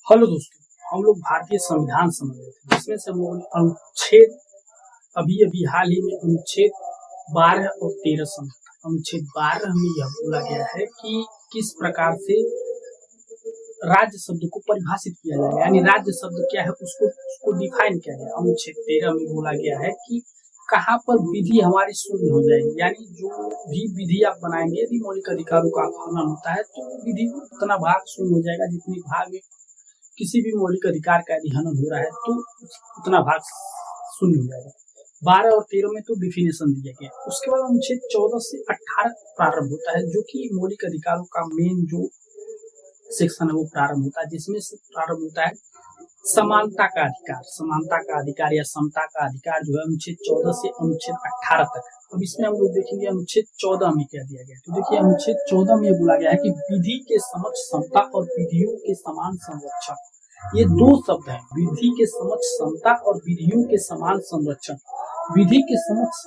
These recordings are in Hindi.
हेलो दोस्तों, हम लोग भारतीय संविधान समझ रहे थे जिसमें से हम लोगों ने अनुच्छेद अभी अभी हाल ही में अनुच्छेद 12 और 13 समझा। अनुच्छेद 12 में यह बोला गया है कि किस प्रकार से राज्य शब्द को परिभाषित किया जाएगा, यानी राज्य शब्द क्या है उसको डिफाइन किया गया। अनुच्छेद 13 में बोला गया है कि कहाँ पर विधि हमारी शून्य हो जाएगी, यानी जो भी विधि आप बनाएंगे यदि मौलिक अधिकारों का हनन होता है तो विधि उतना भाग शून्य हो जाएगा। जितनी भाग में किसी भी मौलिक अधिकार का यदि हनन हो रहा है तो उतना भाग शून्य हो जाएगा। 12 और 13 में तो डिफिनेशन दिया गया। उसके बाद अनुच्छेद 14 से 18 प्रारंभ होता है, जो कि मौलिक अधिकारों का मेन जो सेक्शन है वो प्रारंभ होता है, जिसमें से प्रारंभ होता है समानता का अधिकार। समानता का अधिकार या समता का अधिकार जो है अनुच्छेद 14 से अनुच्छेद 18 तक है। अब इसमें हम लोग देखेंगे अनुच्छेद 14 में क्या दिया गया है। तो देखिए अनुच्छेद 14 में बोला गया है कि विधि के समक्ष समता और विधियों के समान संरक्षण। ये दो शब्द हैं, विधि के समक्ष समता और विधियों के समान संरक्षण। विधि के समक्ष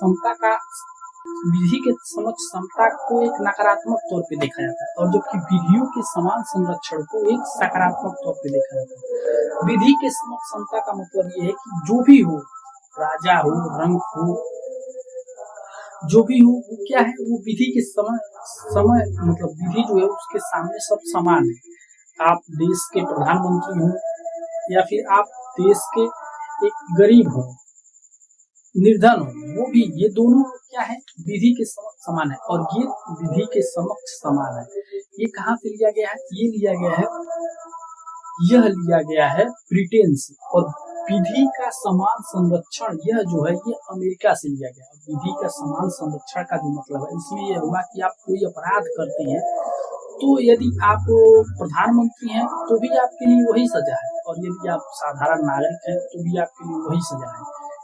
समता को एक नकारात्मक तौर पे देखा जाता है, और जबकि विधियों के समान संरक्षण को एक सकारात्मक तौर पे देखा जाता है। विधि के समक्ष समता का मतलब ये है कि जो भी हो, राजा हो, रंग हो, जो भी हो, वो क्या है, वो विधि के समय मतलब विधि जो है उसके सामने सब समान है। आप देश के प्रधानमंत्री हो या फिर आप देश के एक गरीब हो, निर्धन हो, वो भी, ये दोनों क्या है, विधि के समक्ष समान है। और ये विधि के समक्ष समान है, ये कहाँ से लिया गया है? यह लिया गया है ब्रिटेन से। और विधि का समान संरक्षण यह जो है ये अमेरिका से लिया गया है। विधि का समान संरक्षण का जो मतलब है, इसमें यह हुआ कि आप कोई अपराध करते हैं तो यदि आप प्रधानमंत्री हैं तो भी आपके लिए वही सजा है, और यदि आप साधारण नागरिक हैं तो भी आपके लिए वही सजा है।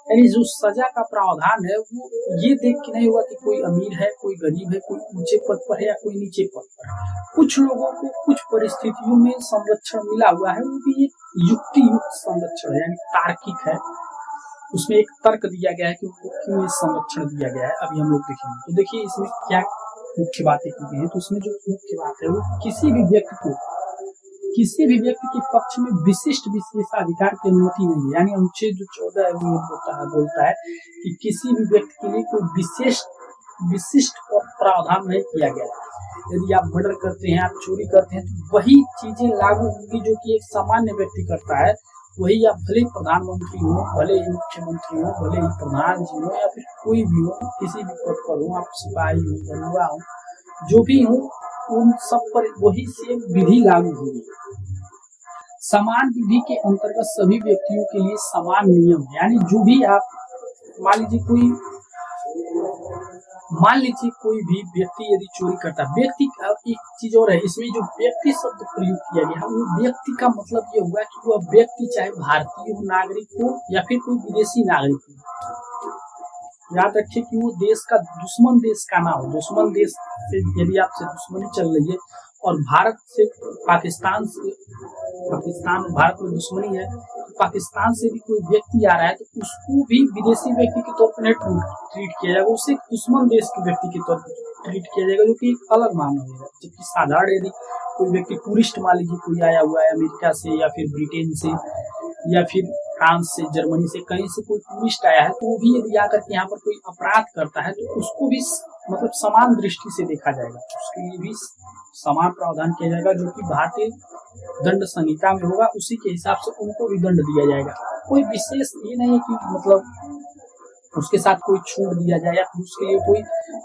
यानी जो सजा का प्रावधान है वो ये देख के नहीं हुआ कि कोई अमीर है, कोई गरीब है, कोई ऊंचे पद पर है या कोई नीचे पद पर है। कुछ लोगों को कुछ परिस्थितियों में संरक्षण मिला हुआ है, वो भी एक युक्ति युक्त संरक्षण है, यानी तार्किक है। उसमें एक तर्क दिया गया है कि उनको क्यों ये संरक्षण दिया गया है, अभी हम लोग देखेंगे। तो देखिए इसमें क्या मुख्य बातें की गई है। तो उसमें जो मुख्य बात है वो किसी भी व्यक्ति के पक्ष में विशिष्ट विशेषाधिकार की अनुमति नहीं है। यानी अनुच्छेद जो 14 है वो बोलता है कि किसी भी व्यक्ति के लिए कोई विशिष्ट प्रावधान नहीं किया गया है। यदि आप मर्डर करते हैं, आप चोरी करते हैं, तो वही चीजें लागू होंगी जो कि एक सामान्य व्यक्ति करता है। वही आप भले प्रधानमंत्री हो, भले ही मुख्यमंत्री हो, भले ही प्रधान जी हो, या फिर कोई भी हो, किसी भी पद पर हो, आप सिपाही हो, दरोगा हो, जो भी हो, उन सब पर वही सेम विधि लागू होगी। समान विधि के अंतर्गत सभी व्यक्तियों के लिए समान नियम, यानी जो भी आप मान लीजिए कोई भी व्यक्ति यदि चोरी करता है, व्यक्ति एक चीज और है, इसमें जो व्यक्ति शब्द प्रयोग किया गया वो व्यक्ति का मतलब ये हुआ कि वह व्यक्ति चाहे भारतीय हो, नागरिक हो, या फिर कोई विदेशी नागरिक हो। याद रखिए कि वो देश का दुश्मन देश का ना हो। दुश्मन देश से यदि आपसे दुश्मनी चल रही है और भारत में दुश्मनी है, तो पाकिस्तान से भी कोई व्यक्ति आ रहा है तो उसको भी विदेशी व्यक्ति के तौर पर नहीं ट्रीट किया जाएगा, उसे दुश्मन देश के व्यक्ति के तौर पर ट्रीट किया जाएगा, जो कि एक अलग मामला होगा। जबकि साधारण यदि कोई व्यक्ति टूरिस्ट मान लीजिए कोई आया हुआ है अमेरिका से या फिर ब्रिटेन से या फिर फ्रांस से, जर्मनी से, कहीं से कोई टूरिस्ट आया है, तो वो भी यदि आकर के यहाँ पर कोई अपराध करता है तो उसको भी मतलब समान दृष्टि से देखा जाएगा, उसके लिए भी समान प्रावधान किया जाएगा, जो कि भारतीय दंड संहिता में होगा। उसी के हिसाब से उनको भी दंड दिया जाएगा। कोई विशेष ये नहीं है कि मतलब उसके साथ कोई छूट दिया जाए, या फिर उसके लिए कोई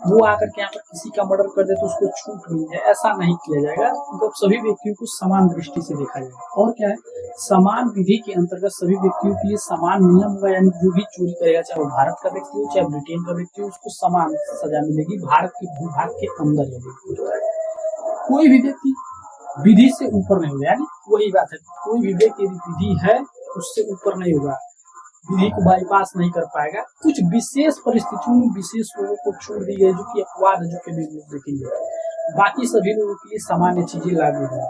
वो आकर के यहाँ पर किसी का मर्डर कर दे तो उसको छूट मिल जाए, ऐसा नहीं किया जाएगा। मतलब सभी व्यक्तियों को समान दृष्टि से देखा जाएगा। और क्या है, समान विधि के अंतर्गत सभी व्यक्तियों के लिए समान नियम होगा, यानी जो भी चोरी करेगा, चाहे वो भारत का व्यक्ति हो चाहे ब्रिटेन का व्यक्ति हो, उसको समान सजा मिलेगी भारत के भूभाग के अंदर। यदि कोई भी व्यक्ति विधि से ऊपर नहीं होगा, यानी वही बात है, कोई भी व्यक्ति यदि विधि है उससे ऊपर नहीं होगा, विधि को बाईपास नहीं कर पाएगा। कुछ विशेष परिस्थितियों में विशेष लोगों को छूट दी गई, जो कि अपवाद है, जो कि भी देखेंगे। बाकी सभी लोगों के लिए सामान्य चीजें लागू है।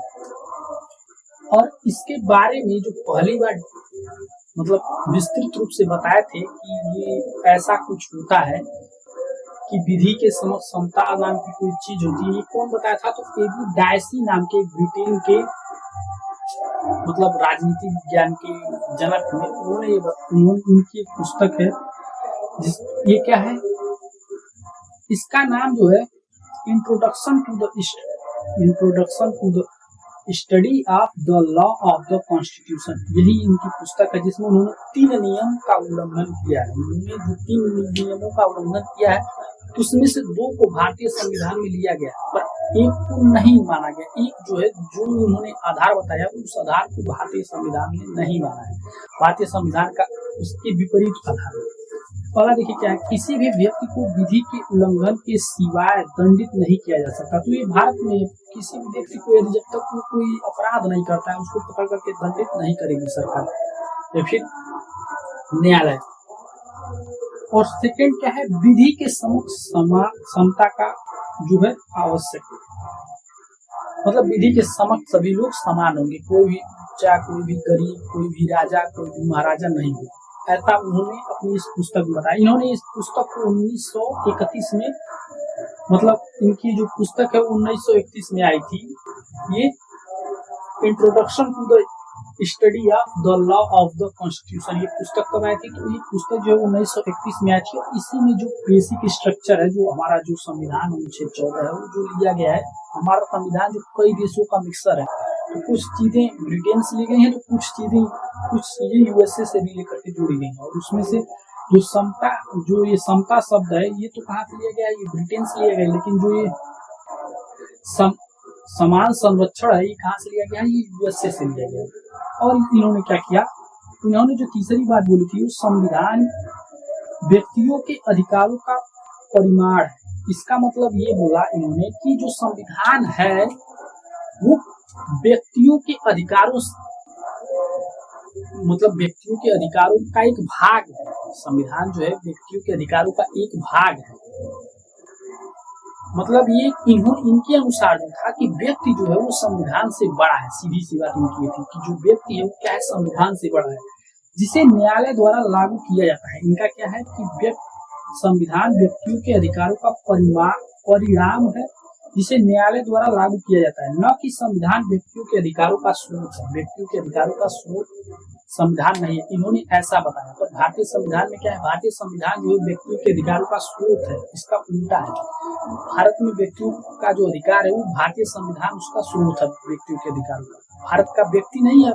और इसके बारे में जो पहली बार मतलब विस्तृत रूप से बताए थे कि ये ऐसा कुछ होता है कि विधि के समक्ष समता नाम की कोई चीज होती है, ये कौन बताया था? तो एबी डायसी नाम के ब्रिटेन के मतलब राजनीति विज्ञान के जनक हुए, उन्होंने उनकी एक पुस्तक है ये क्या है, इसका नाम जो है introduction to the study of the law of the constitution. यही इनकी पुस्तक है जिसमें उन्होंने 3 नियम का उल्लंघन किया है। उन्होंने जो 3 नियमों का उल्लंघन किया है उसमें से 2 को भारतीय संविधान में लिया गया, पर एक को नहीं माना गया। एक जो है, जो उन्होंने आधार बताया, उस आधार को भारतीय संविधान में नहीं माना है। भारतीय संविधान का उसके विपरीत आधार है। पहला देखिए क्या है, किसी भी व्यक्ति को विधि के उल्लंघन के सिवाय दंडित नहीं किया जा सकता। तो ये भारत में किसी भी व्यक्ति को यदि जब तक कोई अपराध नहीं करता है उसको पकड़ करके दंडित नहीं करेगी सरकार या फिर न्यायालय। और सेकंड क्या है, विधि के समक्ष समता का जो है आवश्यक, मतलब विधि के समक्ष सभी लोग समान होंगे, कोई भी चाहे कोई भी गरीब, कोई भी राजा, कोई भी महाराजा नहीं हो। ऐसा उन्होंने अपनी इस पुस्तक में बताया। इन्होंने इस पुस्तक को 1931 में, मतलब इनकी जो पुस्तक है 1931 में आई थी, ये introduction to the study of the law of the constitution. ये पुस्तक कब आई थी, तो ये पुस्तक जो है 1931 में आई थी। और इसी में जो बेसिक स्ट्रक्चर है, जो हमारा जो संविधान अनुच्छेद 14 है, वो जो लिया गया है, हमारा संविधान जो कई देशों का मिक्सर है, तो कुछ चीजें ब्रिटेन से ली गई हैं, तो कुछ चीजें यूएसए से भी लेकर के जोड़ी गई हैं। और उसमें से जो समता, जो ये समता शब्द है, ये तो कहाँ से लिया गया है, ये ब्रिटेन से लिया गया, लेकिन जो ये समान संरक्षण है, ये कहाँ से लिया गया है, ये यूएसए से लिया गया है। और इन्होंने क्या किया, इन्होंने जो तीसरी बात बोली थी, संविधान व्यक्तियों के अधिकारों का परिमाण है। इसका मतलब ये बोला इन्होंने कि जो संविधान है वो व्यक्तियों के अधिकारों, मतलब व्यक्तियों के अधिकारों का एक भाग है। संविधान जो है व्यक्तियों के अधिकारों का एक भाग है। मतलब ये इनके अनुसार जो था कि व्यक्ति जो है वो संविधान से बड़ा है। सीधी सी बात इनकी थी कि जो व्यक्ति है वो क्या है, संविधान से बड़ा है, जिसे न्यायालय द्वारा लागू किया जाता है। इनका क्या है कि संविधान व्यक्तियों के अधिकारों का परिणाम है, जिसे न्यायालय द्वारा लागू किया जाता है, न कि संविधान व्यक्तियों के अधिकारों का स्रोत है। व्यक्तियों के अधिकारों का स्रोत संविधान नहीं है, इन्होंने ऐसा बताया। पर भारतीय संविधान में क्या है, भारतीय संविधान जो है व्यक्तियों के अधिकारों का स्रोत है, इसका उल्टा है। भारत में व्यक्तियों का जो अधिकार है वो भारतीय संविधान उसका स्रोत है, व्यक्तियों के अधिकारों का। भारत का व्यक्ति नहीं है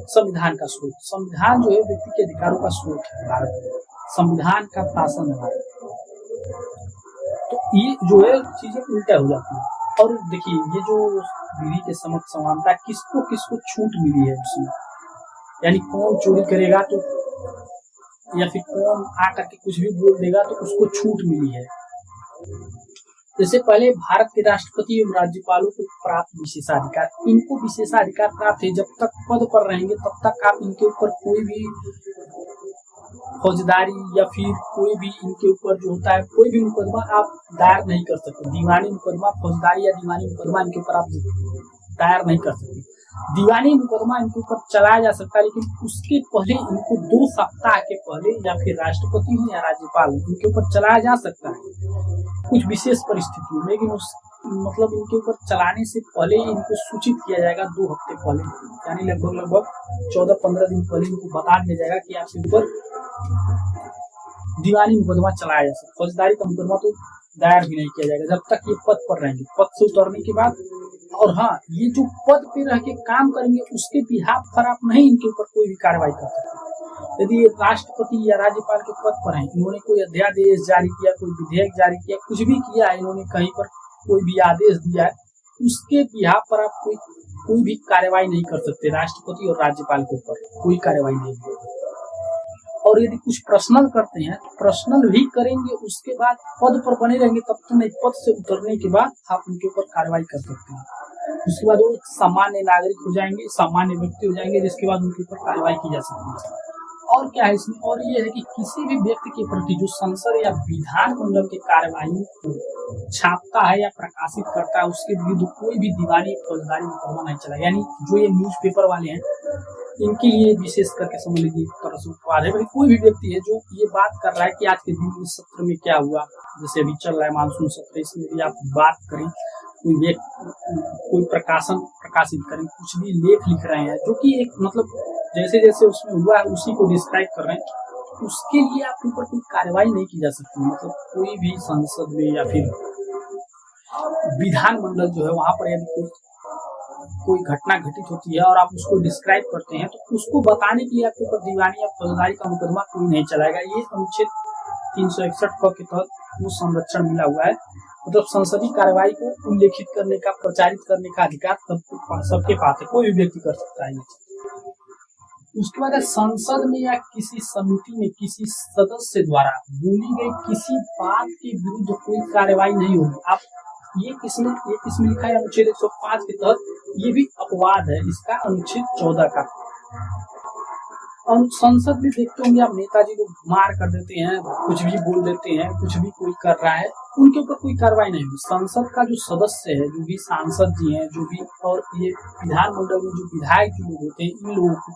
संविधान का स्रोत, संविधान जो है व्यक्ति के अधिकारों का स्रोत है। भारत में संविधान का शासन है भारत। तो ये जो है चीजें उल्टा हो जाती है। और देखिए ये जो विधि के समक्ष समानता, किसको किसको छूट मिली है उसमें, यानी कौन चोरी करेगा तो, या फिर कौन आकर के कुछ भी बोल देगा तो उसको छूट मिली है। जैसे पहले भारत के राष्ट्रपति एवं राज्यपालों को प्राप्त विशेषाधिकार, इनको विशेषाधिकार प्राप्त है। जब तक पद पर रहेंगे तब तक आप इनके ऊपर कोई भी फौजदारी या फिर कोई भी इनके ऊपर जो होता है कोई भी मुकदमा आप दायर नहीं कर सकते। दीवानी मुकदमा, फौजदारी या दीवानी मुकदमा इनके ऊपर आप दायर नहीं कर सकते। दीवानी मुकदमा इनके ऊपर चलाया जा सकता है, लेकिन उसके पहले इनको 2 सप्ताह के पहले, या फिर राष्ट्रपति हो या राज्यपाल हो, इनके ऊपर चलाया जा सकता है कुछ विशेष परिस्थितियों में। लेकिन उस मतलब इनके ऊपर चलाने से पहले इनको सूचित किया जाएगा 2 हफ्ते पहले, यानी लगभग 14-15 दिन पहले इनको बता दिया जाएगा कि आपके ऊपर दीवानी मुकदमा चलाया जा सकता। फौजदारी का मुकदमा तो दायर भी नहीं किया जाएगा जब तक ये पद पर रहेंगे। पद से उतरने के बाद, और हाँ, ये जो पद पे रह के काम करेंगे उसके बिहाफ पर आप नहीं इनके ऊपर कोई भी कार्रवाई कर सकते। यदि ये राष्ट्रपति या राज्यपाल के पद पर हैं, इन्होंने कोई अध्यादेश जारी किया, कोई विधेयक जारी किया, कुछ भी किया है, इन्होंने कहीं पर कोई भी आदेश दिया है, उसके बिहाफ पर आप कोई भी कार्रवाई नहीं कर सकते। राष्ट्रपति और राज्यपाल के ऊपर कोई कार्रवाई नहीं कर सकते। और यदि कुछ पर्सनल करते हैं, पर्सनल भी करेंगे, उसके बाद पद पर बने रहेंगे तब तो नहीं, पद से उतरने के बाद आप उनके ऊपर कार्रवाई कर सकते हैं। उसके बाद वो सामान्य नागरिक हो जाएंगे, सामान्य व्यक्ति हो जाएंगे, जिसके बाद उनके ऊपर कार्रवाई की जा सकती है। और क्या है इसमें, और ये है कि किसी भी व्यक्ति के प्रति जो संसद या विधान मंडल की कार्रवाई छापता है या प्रकाशित करता है, उसके विरुद्ध कोई भी दीवानी फौजदारी मुकदमा नहीं चला। यानी जो ये न्यूज़पेपर वाले हैं, इनके लिए विशेष करके समझ लीजिए तरह से उत्पाद है। भाई कोई भी व्यक्ति है जो ये बात कर रहा है कि आज के दिन इस सत्र में क्या हुआ, जैसे अभी चल रहा है मानसून सत्र, इसमें भी आप बात करें कोई कोई प्रकाशन प्रकाशित करें, कुछ भी लेख लिख रहे हैं जो कि एक मतलब जैसे जैसे उसमें हुआ है उसी को डिस्क्राइब कर रहे हैं, तो उसके लिए आपके ऊपर कोई कार्रवाई नहीं की जा सकती। मतलब कोई भी संसद में या फिर विधानमंडल जो है वहां पर यदि कोई घटना घटित होती है और आप उसको डिस्क्राइब करते हैं तो उसको बताने के लिए आपके ऊपर दीवानी या फौजदारी का मुकदमा कोई नहीं चलाएगा। ये अनुच्छेद 361 क के तहत वो संरक्षण मिला हुआ है। मतलब संसदीय कार्रवाई को उल्लेखित करने का, प्रचारित करने का अधिकार सबके पास है, कोई भी व्यक्ति कर सकता है। उसके बाद संसद में या किसी समिति में किसी सदस्य द्वारा बोली गई किसी बात के विरुद्ध कोई कार्रवाई नहीं होगी। आप ये किसमें लिखा है अनुच्छेद 105 के तहत, ये भी अपवाद है इसका अनुच्छेद 14 का। संसद में देखते होंगे आप नेताजी को मार कर देते हैं, कुछ भी बोल देते हैं, कुछ भी कोई कर रहा है, उनके ऊपर कोई कार्रवाई नहीं हुई। संसद का जो सदस्य है, जो भी सांसद जी हैं, जो भी और ये विधानमंडल में जो विधायक जो लोग होते हैं, इन लोगों को,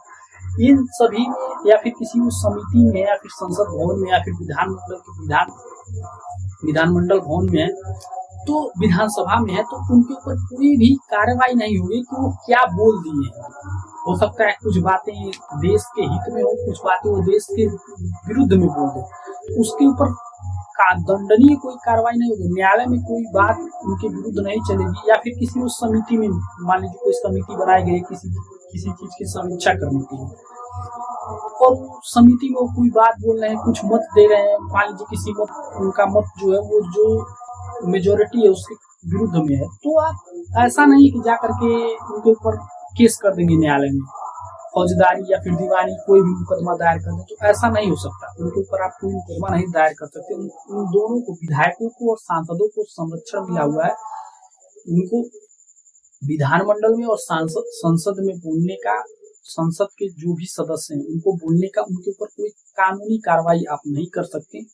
इन सभी में या फिर किसी भी समिति में या फिर संसद भवन में या फिर विधानमंडल भवन में है तो विधानसभा में है तो उनके ऊपर कोई भी कार्रवाई नहीं होगी कि वो क्या बोल दिए हैं। हो सकता है कुछ बातें देश के हित में हो, कुछ बातें वो देश के विरुद्ध में बोल दे, उसके ऊपर दंडनीय कोई कार्रवाई नहीं होगी। न्यायालय में कोई बात उनके विरुद्ध नहीं चलेगी। या फिर किसी उस समिति में, मान लीजिए कोई समिति बनाई गई किसी चीज की समीक्षा करने के लिए, और समिति में वो कोई बात बोल रहे हैं, कुछ मत दे रहे हैं, मान लीजिए किसी उनका मत जो है वो जो मेजोरिटी है उसके विरुद्ध में है, तो आप ऐसा नहीं कि जा करके उनके ऊपर केस कर देंगे न्यायालय में, फौजदारी या फिर दीवानी कोई भी मुकदमा दायर कर दे, तो ऐसा नहीं हो सकता। उनके ऊपर आप कोई मुकदमा नहीं दायर कर सकते। उन दोनों को, विधायकों को और सांसदों को संरक्षण मिला हुआ है। उनको विधानमंडल में और संसद में बोलने का, संसद के जो भी सदस्य हैं उनको बोलने का, उनके ऊपर कोई कानूनी कार्रवाई आप नहीं कर सकते,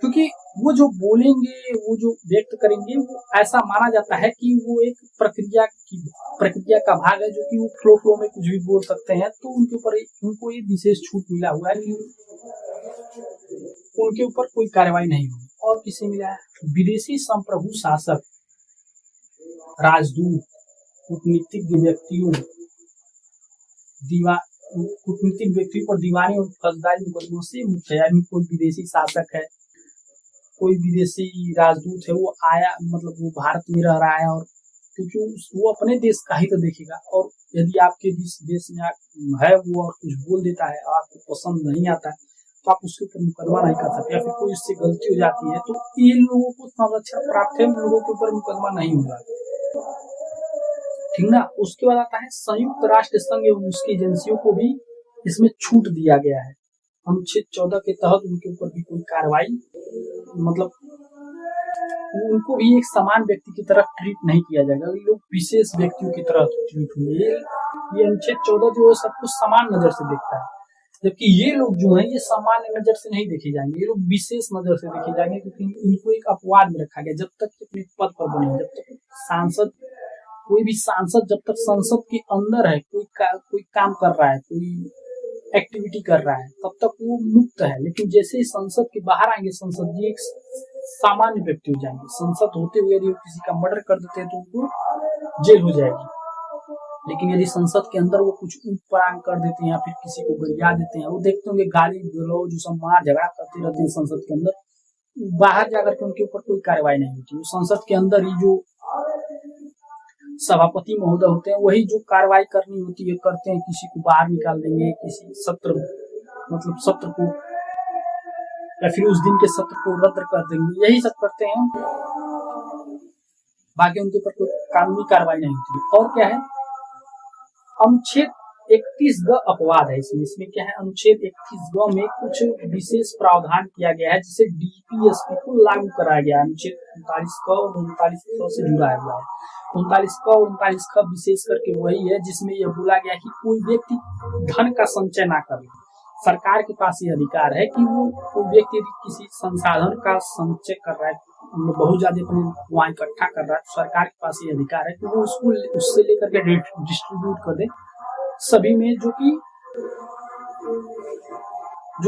क्योंकि वो जो बोलेंगे, वो जो व्यक्त करेंगे, वो ऐसा माना जाता है कि वो एक प्रक्रिया का भाग है, जो कि वो फ्लो में कुछ भी बोल सकते हैं। तो उनके ऊपर उनको ये विशेष छूट मिला हुआ है कि उनके ऊपर कोई कार्रवाई नहीं होगी। और किसे मिला है? विदेशी संप्रभु शासक, राजदूत, कूटनीतिक व्यक्तियों, कूटनीतिक व्यक्तियों पर दीवानी और फौजदारी मुकदमों से मुक्त है। यानी कोई विदेशी शासक है, कोई विदेशी राजदूत है, वो आया, मतलब वो भारत में रह रहा है, और क्योंकि वो अपने देश का ही तो देखेगा, और यदि आपके जिस देश में है वो और कुछ बोल देता है और आपको पसंद नहीं आता है, तो आप उसके ऊपर मुकदमा नहीं कर सकते। या फिर कोई उससे गलती हो जाती है तो इन लोगों को संरक्षण प्राप्त है, उन लोगों के ऊपर मुकदमा नहीं होगा, ठीक ना। उसके बाद आता है संयुक्त राष्ट्र संघ एवं उसकी एजेंसियों को भी इसमें छूट दिया गया है। अनुच्छेद 14 के तहत उनके ऊपर भी कोई कार्रवाई, मतलब उनको भी एक समान व्यक्ति की तरह ट्रीट नहीं किया जाएगा। ये लोग विशेष व्यक्तियों की तरह ट्रीट होंगे। ये अनुच्छेद 14 जो है सबको समान नजर से देखता है, जबकि ये लोग जो है ये सामान्य नजर से नहीं देखे जाएंगे, ये लोग विशेष नजर से देखे जाएंगे, क्योंकि इनको एक अपवाद में रखा गया। जब तक अपने पद पर बने, जब तक सांसद, कोई भी सांसद जब तक संसद के अंदर है, कोई काम कर रहा है, कोई एक्टिविटी कर रहा है, तब तक वो मुक्त है। लेकिन जैसे ही संसद के बाहर आएंगे, संसद जी एक सामान्य व्यक्ति हो जाएंगे। संसद होते हुए यदि किसी का मर्डर कर देते हैं तो उनको जेल हो जाएगी। लेकिन यदि संसद के अंदर वो कुछ ऊट-पटांग कर देते हैं या फिर किसी को गरिया देते हैं, वो देखते होंगे गाली गलौज सब मार झगड़ा करते रहते हैं संसद के अंदर, बाहर जाकर के उनके ऊपर कोई कार्रवाई नहीं होती। वो संसद के अंदर ही जो सभापति महोदय होते हैं वही जो कार्रवाई करनी होती है करते हैं। किसी को बाहर निकाल देंगे, किसी सत्र, मतलब सत्र को, या फिर उस दिन के सत्र को रद्द कर देंगे, यही सब करते हैं। बाकी उनके ऊपर कोई कानूनी कार्रवाई नहीं होती। और क्या है, अनुच्छेद 31 अपवाद है इसमें क्या है, अनुच्छेद 31 में कुछ विशेष प्रावधान किया गया है जिसे डीपीएसपी को लागू कराया गया है। अनुच्छेद 39 और 39 से जुड़ा हुआ है। 39 और 39 विशेष करके वही है जिसमें यह बोला गया कि कोई व्यक्ति धन का संचय ना करे। सरकार के पास ये अधिकार है कि वो कोई व्यक्ति यदि किसी संसाधन का संचय कर रहा है, बहुत ज्यादा अपने वहाँ इकट्ठा कर रहा है, तो सरकार के पास ये अधिकार है कि वो उसको उससे लेकर के डिस्ट्रीब्यूट कर दे सभी में, जो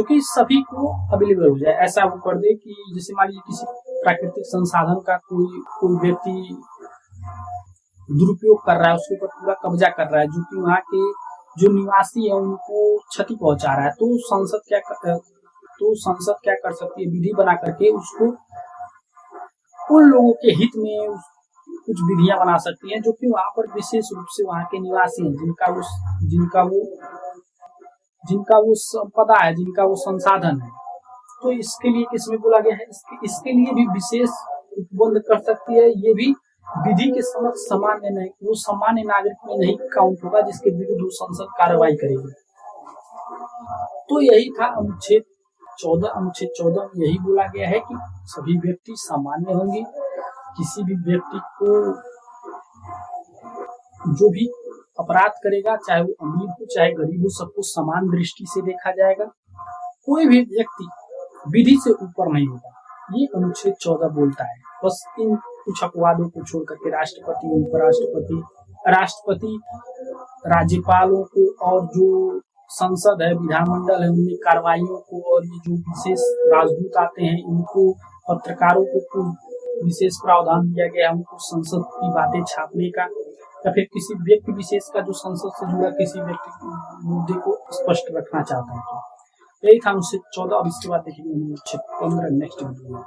कि सभी को अवेलेबल हो जाए। ऐसा वो कर दे कि जैसे मान लीजिए किसी प्राकृतिक संसाधन का कोई व्यक्ति दुरुपयोग कर रहा है, उसके ऊपर पूरा कब्जा कर रहा है, जो कि वहाँ के जो निवासी है उनको क्षति पहुंचा रहा है। तो संसद क्या कर सकती है, विधि बना करके उसको उन लोगों के हित में कुछ विधियां बना सकती हैं, जो कि वहां पर विशेष रूप से वहां के निवासी हैं, जिनका वो संपदा है, जिनका वो संसाधन है। तो इसके लिए किसमें बोला गया है, इसके लिए भी विशेष उपबंध कर सकती है। ये भी विधि के समक्ष सामान्य नहीं, वो सामान्य नागरिक में नहीं काउंट होगा, जिसके विरुद्ध संसद कार्रवाई करेगी। तो यही था अनुच्छेद 14। अनुच्छेद 14 में यही बोला गया है कि सभी व्यक्ति सामान्य होंगे, किसी भी व्यक्ति को जो भी अपराध करेगा, चाहे वो अमीर हो चाहे गरीब हो, सबको समान दृष्टि से देखा जाएगा। कोई भी व्यक्ति विधि से ऊपर नहीं होगा, ये अनुच्छेद 14 बोलता है। बस इन कुछ अपवादों को छोड़ करके राष्ट्रपति, राष्ट्रपति, राज्यपालों को और जो संसद है, विधानमंडल है, उनमें कार्रवाइयों को, और ये जो विशेष राजदूत आते हैं इनको, पत्रकारों को विशेष प्रावधान दिया गया है उनको संसद की बातें छापने का, या फिर किसी व्यक्ति विशेष का जो संसद से जुड़ा किसी व्यक्ति मुद्दे को स्पष्ट रखना चाहता है। तो यही था अनुच्छेद 14। और इसके बाद देखेंगे अनुच्छेद 15 नेक्स्ट वीडियो में।